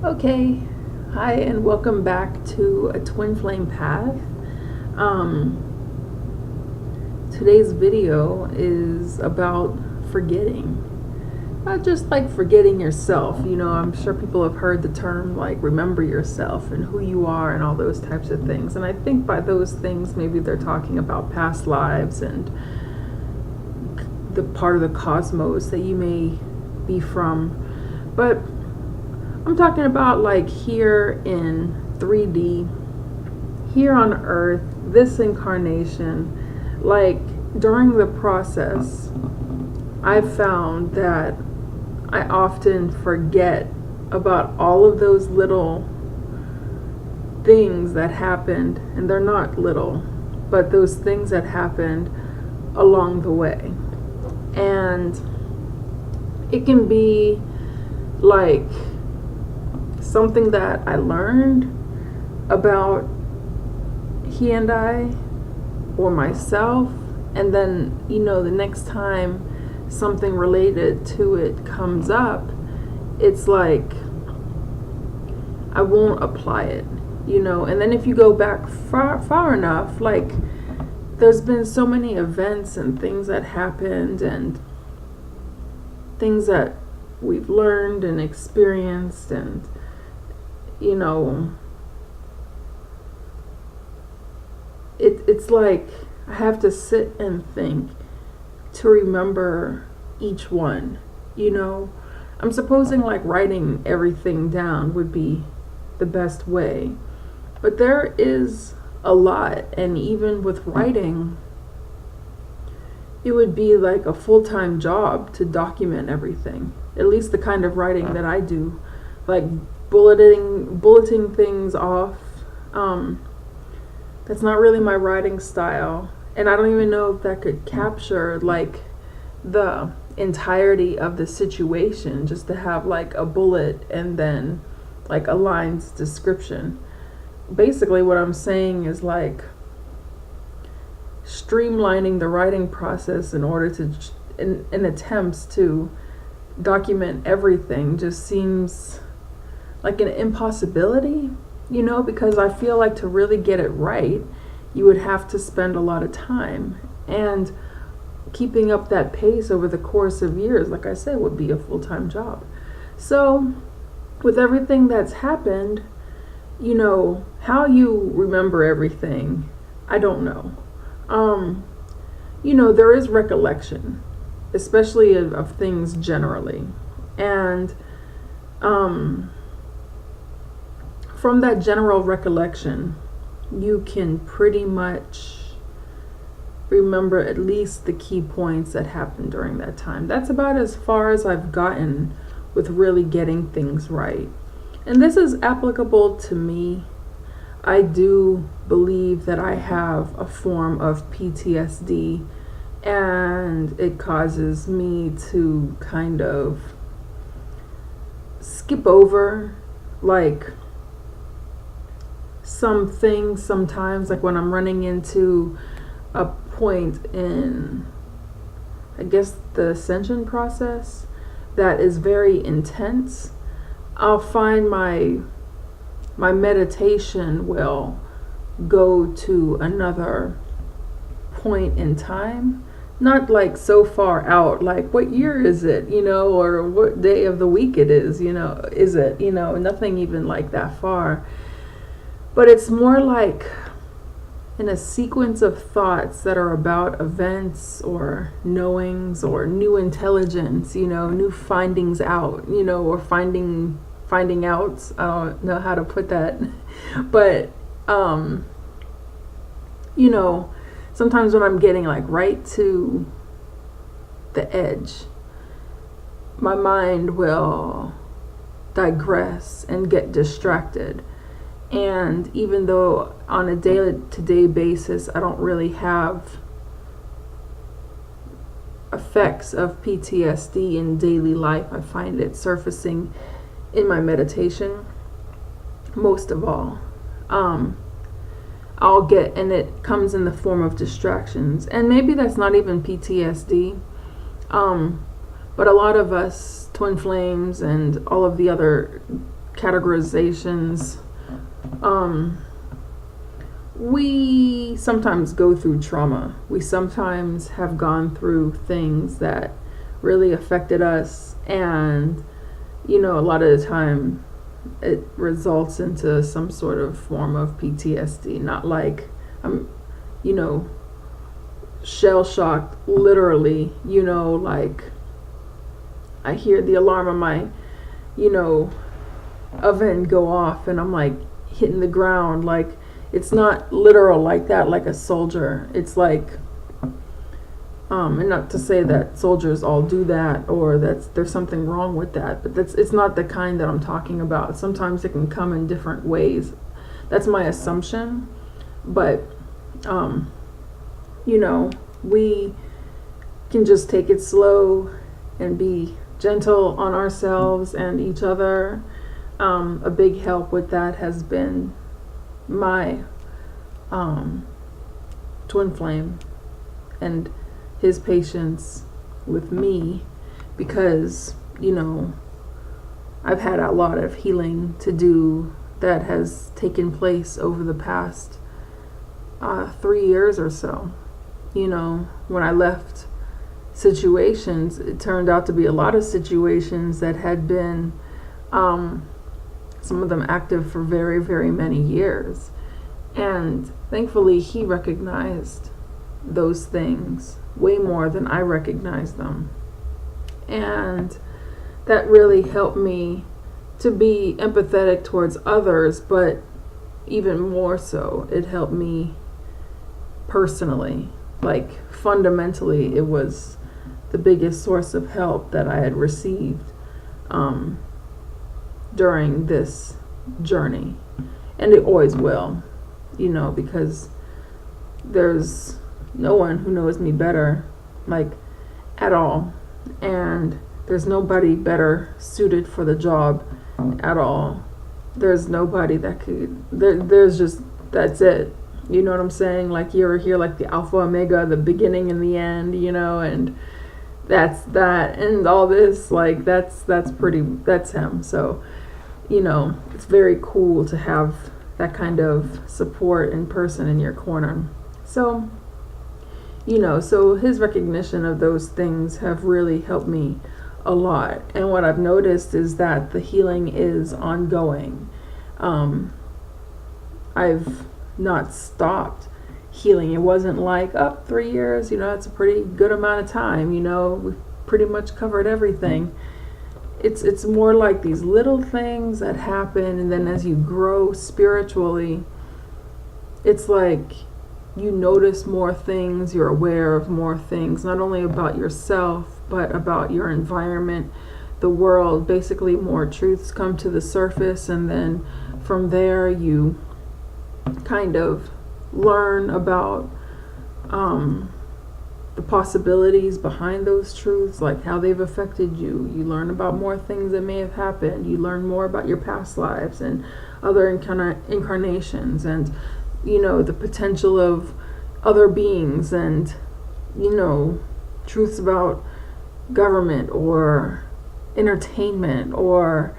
Okay, hi and welcome back to A Twin Flame Path. Today's video is about forgetting. Not just like forgetting yourself, I'm sure people have heard the term like remember yourself and who you are and all those types of things. And I think by those things, maybe they're talking about past lives and the part of the cosmos that you may be from. But I'm talking about like here in 3D, here on Earth, this incarnation. Like during the process, I've found that I often forget about all of those little things that happened, and they're not little, but those things that happened along the way. And it can be like something that I learned about he and I or myself, and then the next time something related to it comes up, it's like I won't apply it, and then if you go back far enough, like there's been so many events and things that happened and things that we've learned and experienced, and it's like I have to sit and think to remember each one. I'm supposing like writing everything down would be the best way, but there is a lot, and even with writing, it would be like a full-time job to document everything, at least the kind of writing that I do, like bulleting things off. That's not really my writing style, and I don't even know if that could capture like the entirety of the situation, just to have like a bullet and then like a line's description. Basically what I'm saying is like streamlining the writing process in order to in attempts to document everything just seems like an impossibility, because I feel like to really get it right, you would have to spend a lot of time, and keeping up that pace over the course of years, like I said, would be a full-time job. So with everything that's happened, how you remember everything, I don't know. There is recollection, especially of things generally, and from that general recollection, you can pretty much remember at least the key points that happened during that time. That's about as far as I've gotten with really getting things right. And this is applicable to me. I do believe that I have a form of PTSD, and it causes me to kind of skip over like some things sometimes, like when I'm running into a point in, I guess, the ascension process that is very intense. I'll find my meditation will go to another point in time, not like so far out, like what year is it, or what day of the week it is, is it, nothing even like that far. But it's more like in a sequence of thoughts that are about events or knowings or new intelligence, new findings out, or finding outs. I don't know how to put that. But, sometimes when I'm getting like right to the edge, my mind will digress and get distracted. And even though on a day-to-day basis I don't really have effects of PTSD in daily life, I find it surfacing in my meditation most of all. And it comes in the form of distractions. And maybe that's not even PTSD. But a lot of us, twin flames and all of the other categorizations. We sometimes go through trauma. We sometimes have gone through things that really affected us, and a lot of the time it results into some sort of form of PTSD. Not like I'm shell shocked literally, like I hear the alarm on my oven go off and I'm like hitting the ground. Like, it's not literal like that, like a soldier. It's like, and not to say that soldiers all do that or there's something wrong with that, but it's not the kind that I'm talking about. Sometimes it can come in different ways. That's my assumption. But, we can just take it slow and be gentle on ourselves and each other. A big help with that has been my twin flame and his patience with me, because I've had a lot of healing to do that has taken place over the past 3 years or so. When I left situations, it turned out to be a lot of situations that had been some of them active for very, very many years. And thankfully, he recognized those things way more than I recognized them. And that really helped me to be empathetic towards others, but even more so, it helped me personally. Like, fundamentally, it was the biggest source of help that I had received during this journey. And it always will, because there's no one who knows me better, like, at all. And there's nobody better suited for the job at all. There's nobody that could, there's just, that's it. You know what I'm saying? Like, you're here like the Alpha Omega, the beginning and the end, and that's that. And all this, like, that's him. So, it's very cool to have that kind of support in person in your corner. So, so his recognition of those things have really helped me a lot. And what I've noticed is that the healing is ongoing. I've not stopped healing. It wasn't like, 3 years, that's a pretty good amount of time. We've pretty much covered everything. It's more like these little things that happen, and then as you grow spiritually, it's like you notice more things, you're aware of more things, not only about yourself, but about your environment, the world. Basically, more truths come to the surface, and then from there you kind of learn about the possibilities behind those truths, like how they've affected you. You learn about more things that may have happened. You learn more about your past lives and other incarnations, and the potential of other beings, and truths about government or entertainment or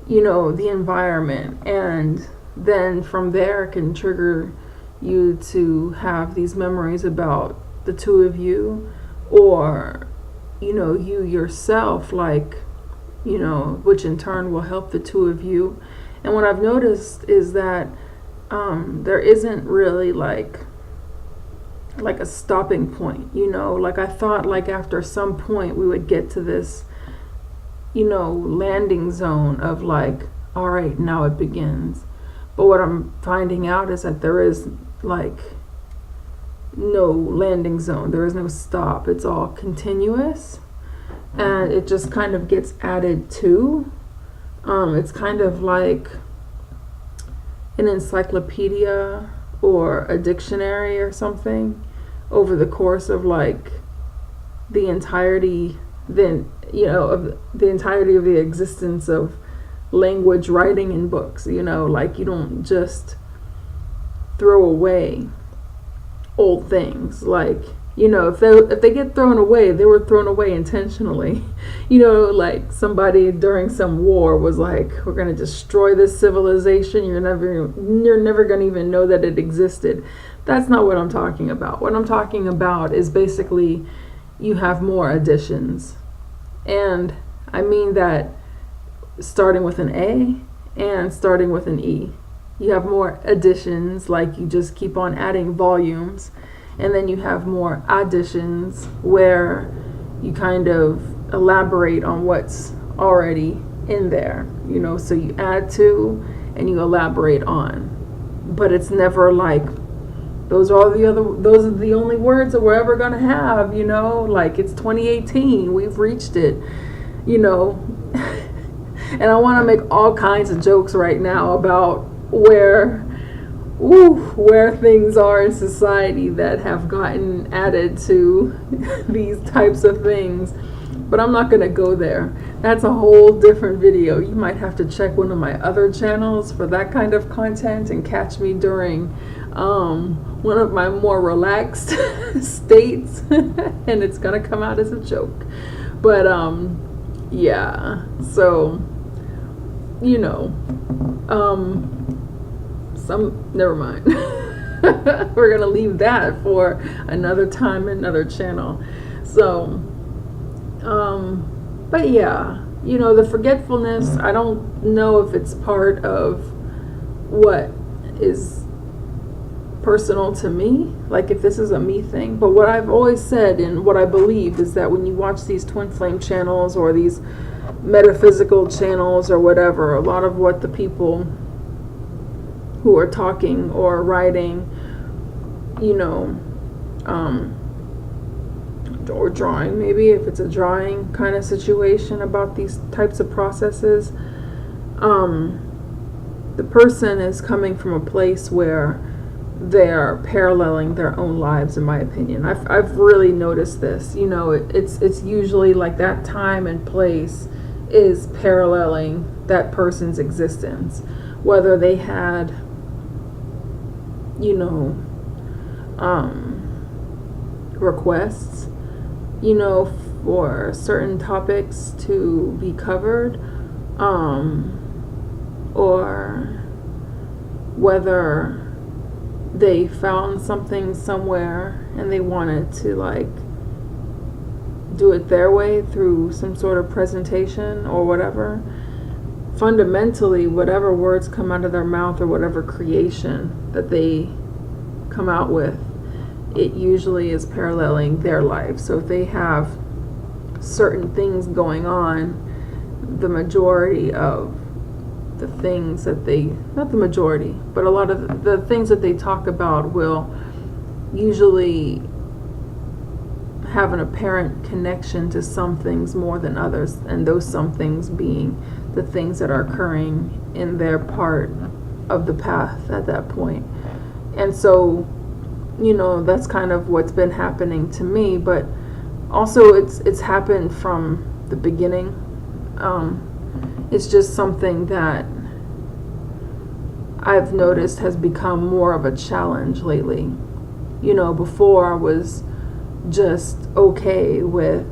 the environment. And then from there it can trigger you to have these memories about the two of you, or you yourself, like, which in turn will help the two of you. And what I've noticed is that there isn't really like a stopping point. Like, I thought, like, after some point we would get to this landing zone of like, all right, now it begins. But what I'm finding out is that there is like no landing zone. There is no stop. It's all continuous, and it just kind of gets added to. It's kind of like an encyclopedia or a dictionary or something over the course of like the entirety, of the entirety of the existence of language, writing, and books. Like, you don't just throw away old things. Like, if they get thrown away, they were thrown away intentionally. Like somebody during some war was like, we're going to destroy this civilization. You're never going to even know that it existed. That's not what I'm talking about. What I'm talking about is basically you have more additions. And I mean that starting with an A and starting with an E. You have more additions, like you just keep on adding volumes. And then you have more additions where you kind of elaborate on what's already in there. So you add to and you elaborate on. But it's never like those are the only words that we're ever going to have, like it's 2018, we've reached it, And I want to make all kinds of jokes right now about where things are in society that have gotten added to these types of things. But I'm not going to go there. That's a whole different video. You might have to check one of my other channels for that kind of content and catch me during one of my more relaxed states. And it's going to come out as a joke. But yeah, so never mind. We're gonna leave that for another time, another channel. So but yeah, the forgetfulness, I don't know if it's part of what is personal to me, like if this is a me thing. But what I've always said and what I believe is that when you watch these twin flame channels or these metaphysical channels or whatever, a lot of what the people who are talking or writing, or drawing, maybe if it's a drawing kind of situation about these types of processes, the person is coming from a place where they're paralleling their own lives, in my opinion. I've really noticed this. It's usually like that time and place is paralleling that person's existence, whether they had requests for certain topics to be covered, or whether they found something somewhere and they wanted to do it their way through some sort of presentation or whatever. Fundamentally, whatever words come out of their mouth or whatever creation that they come out with, it usually is paralleling their life. So if they have certain things going on, the majority of the things that not the majority, but a lot of the things that they talk about will usually have an apparent connection to some things more than others, and those some things being the things that are occurring in their part of the path at that point. And so, that's kind of what's been happening to me, but also it's happened from the beginning. It's just something that I've noticed has become more of a challenge lately. Before I was just okay with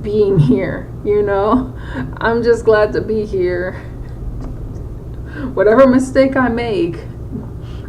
being here, I'm just glad to be here. Whatever mistake I make,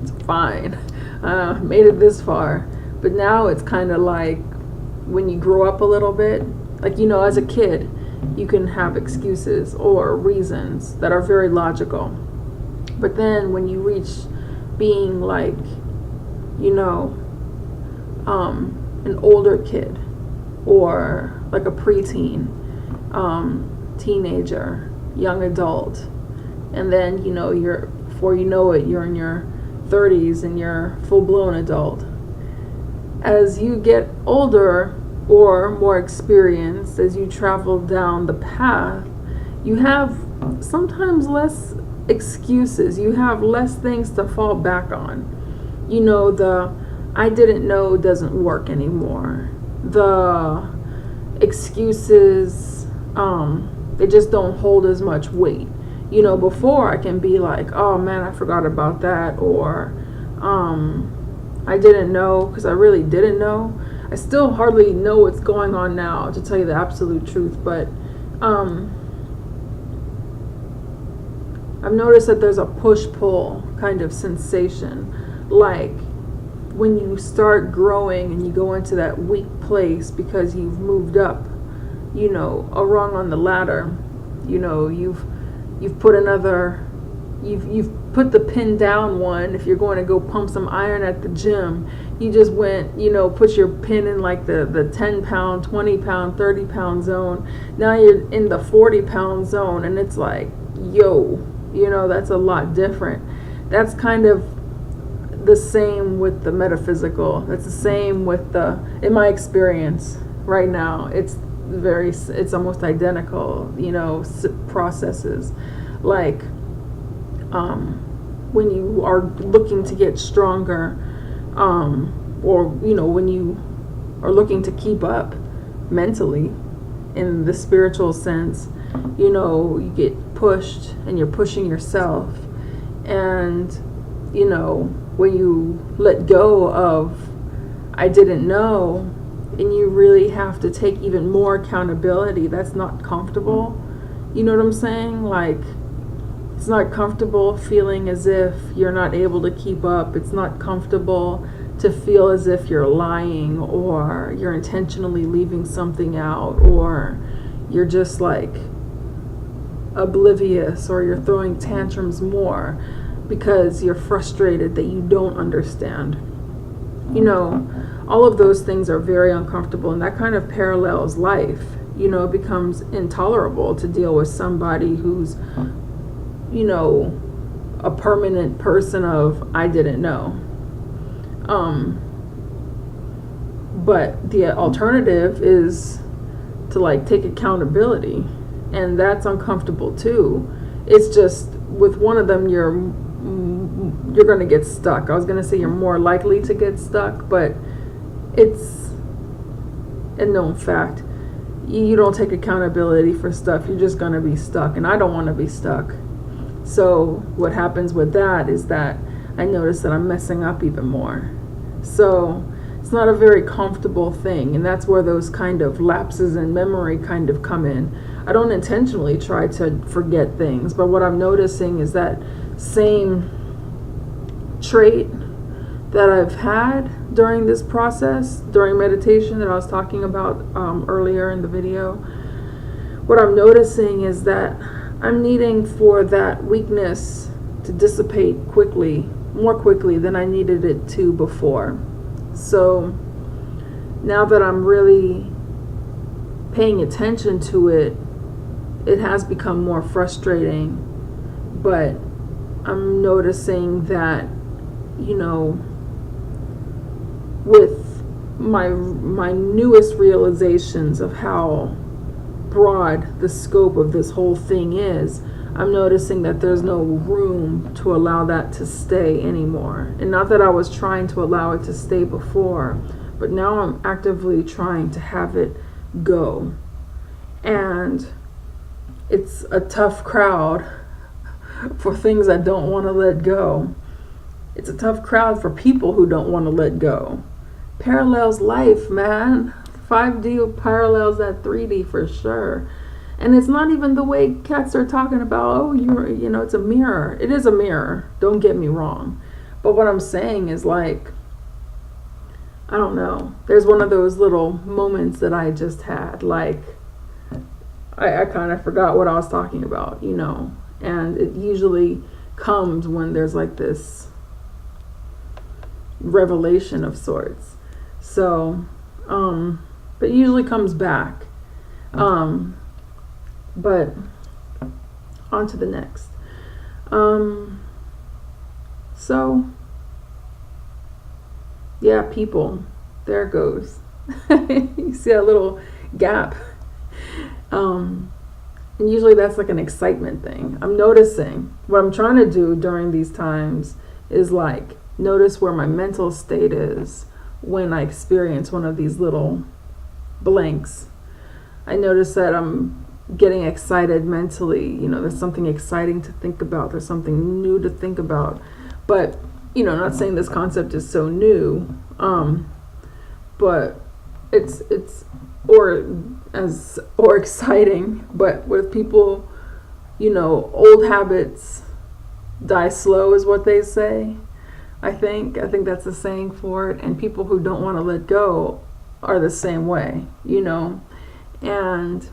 it's fine. Made it this far. But now it's kind of like when you grow up a little bit, as a kid, you can have excuses or reasons that are very logical. But then when you reach being an older kid or like a preteen, teenager, young adult, and then before you know it, you're in your 30s and you're full-blown adult. As you get older or more experienced, as you travel down the path, you have sometimes less excuses. You have less things to fall back on. The I didn't know doesn't work anymore. The excuses, they just don't hold as much weight. Before I can be like, oh man, I forgot about that, or I didn't know because I really didn't know. I still hardly know what's going on now, to tell you the absolute truth, but I've noticed that there's a push-pull kind of sensation, like when you start growing and you go into that weak place because you've moved up, you know, a rung on the ladder. You know, you've put another, you've put the pin down one. If you're going to go pump some iron at the gym, you just went, you know, put your pin in like the 10 pound, 20 pound, 30 pound zone. Now you're in the 40 pound zone, and it's like, yo, you know, that's a lot different. That's kind of the same with the metaphysical. That's the same with in my experience right now, it's almost identical, you know, processes. Like when you are looking to get stronger, or, you know, when you are looking to keep up mentally in the spiritual sense, you know, you get pushed and you're pushing yourself. And, you know, when you let go of I didn't know, and you really have to take even more accountability, that's not comfortable. You know what I'm saying? Like, it's not comfortable feeling as if you're not able to keep up. It's not comfortable to feel as if you're lying, or you're intentionally leaving something out, or you're just like oblivious, or you're throwing tantrums more because you're frustrated that you don't understand. You know, all of those things are very uncomfortable, and that kind of parallels life. You know, it becomes intolerable to deal with somebody who's, you know, a permanent person of I didn't know. But the alternative is to like take accountability, and that's uncomfortable too. It's just with one of them you're going to get stuck. I was going to say you're more likely to get stuck, but it's a known fact. You don't take accountability for stuff, you're just going to be stuck, and I don't want to be stuck. So what happens with that is that I notice that I'm messing up even more. So it's not a very comfortable thing, and that's where those kind of lapses in memory kind of come in. I don't intentionally try to forget things, but what I'm noticing is that same trait that I've had during this process, during meditation that I was talking about earlier in the video. What I'm noticing is that I'm needing for that weakness to dissipate quickly, more quickly than I needed it to before. So now that I'm really paying attention to it, it has become more frustrating. But I'm noticing that, you know, with my newest realizations of how broad the scope of this whole thing is, I'm noticing that there's no room to allow that to stay anymore. And not that I was trying to allow it to stay before, but now I'm actively trying to have it go. And it's a tough crowd for things I don't want to let go. It's a tough crowd for people who don't want to let go. Parallels life, man. 5D parallels that 3D for sure. And it's not even the way cats are talking about, oh, you know, it's a mirror. It is a mirror, don't get me wrong. But what I'm saying is, like, I don't know. There's one of those little moments that I just had, like, I kind of forgot what I was talking about, you know. And it usually comes when there's like this revelation of sorts. So, but it usually comes back. But on to the next. So, yeah, people, there it goes. You see that little gap. And usually that's like an excitement thing. I'm noticing what I'm trying to do during these times is like notice where my mental state is when I experience one of these little blanks. I notice that I'm getting excited mentally. You know, there's something exciting to think about. There's something new to think about. But, you know, not saying this concept is so new, but it's or exciting, but with people, old habits die slow is what they say. I think that's the saying for it. And people who don't want to let go are the same way, and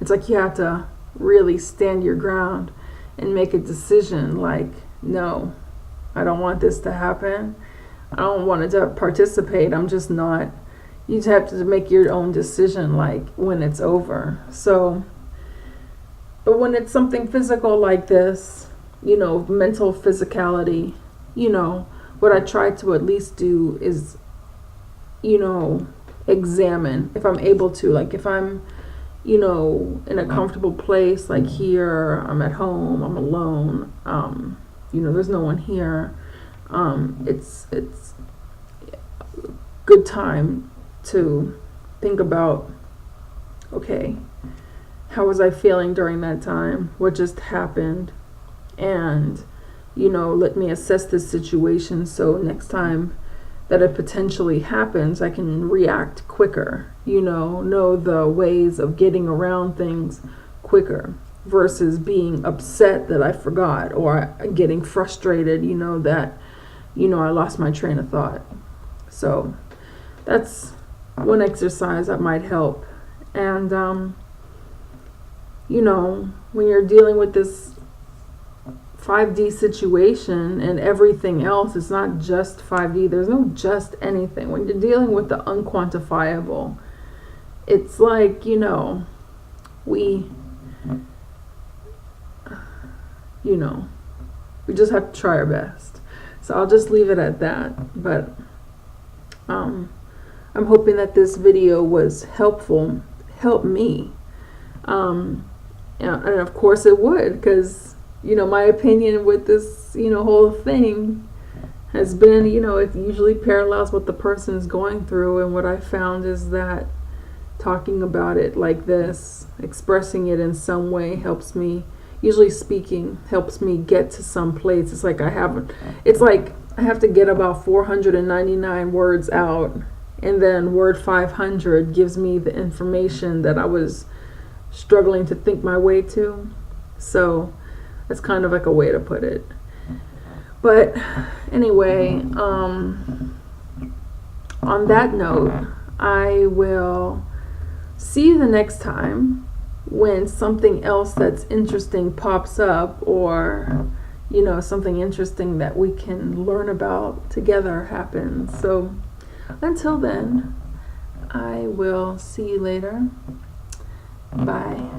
it's like you have to really stand your ground and make a decision like, no, I don't want this to happen. I don't want to participate. I'm just not. You just have to make your own decision like when it's over. So, but when it's something physical like this, mental physicality, what I try to at least do is, examine if I'm able to, like if I'm, in a comfortable place, like here, I'm at home, I'm alone, there's no one here. It's good time to think about, okay, how was I feeling during that time? What just happened? And, let me assess this situation so next time that it potentially happens, I can react quicker, know the ways of getting around things quicker versus being upset that I forgot or getting frustrated, that, I lost my train of thought. So that's one exercise that might help. And, when you're dealing with this 5D situation and everything else, it's not just 5D. There's no just anything. When you're dealing with the unquantifiable, it's like, we just have to try our best. So I'll just leave it at that. But I'm hoping that this video was helpful, helped me. And of course it would, because my opinion with this, whole thing has been, it usually parallels what the person is going through. And what I found is that talking about it like this, expressing it in some way helps me, usually speaking helps me get to some place. It's like I have to get about 499 words out, and then word 500 gives me the information that I was struggling to think my way to. So that's kind of like a way to put it. But anyway, on that note, I will see you the next time when something else that's interesting pops up, or something interesting that we can learn about together happens. So until then, I will see you later. Bye.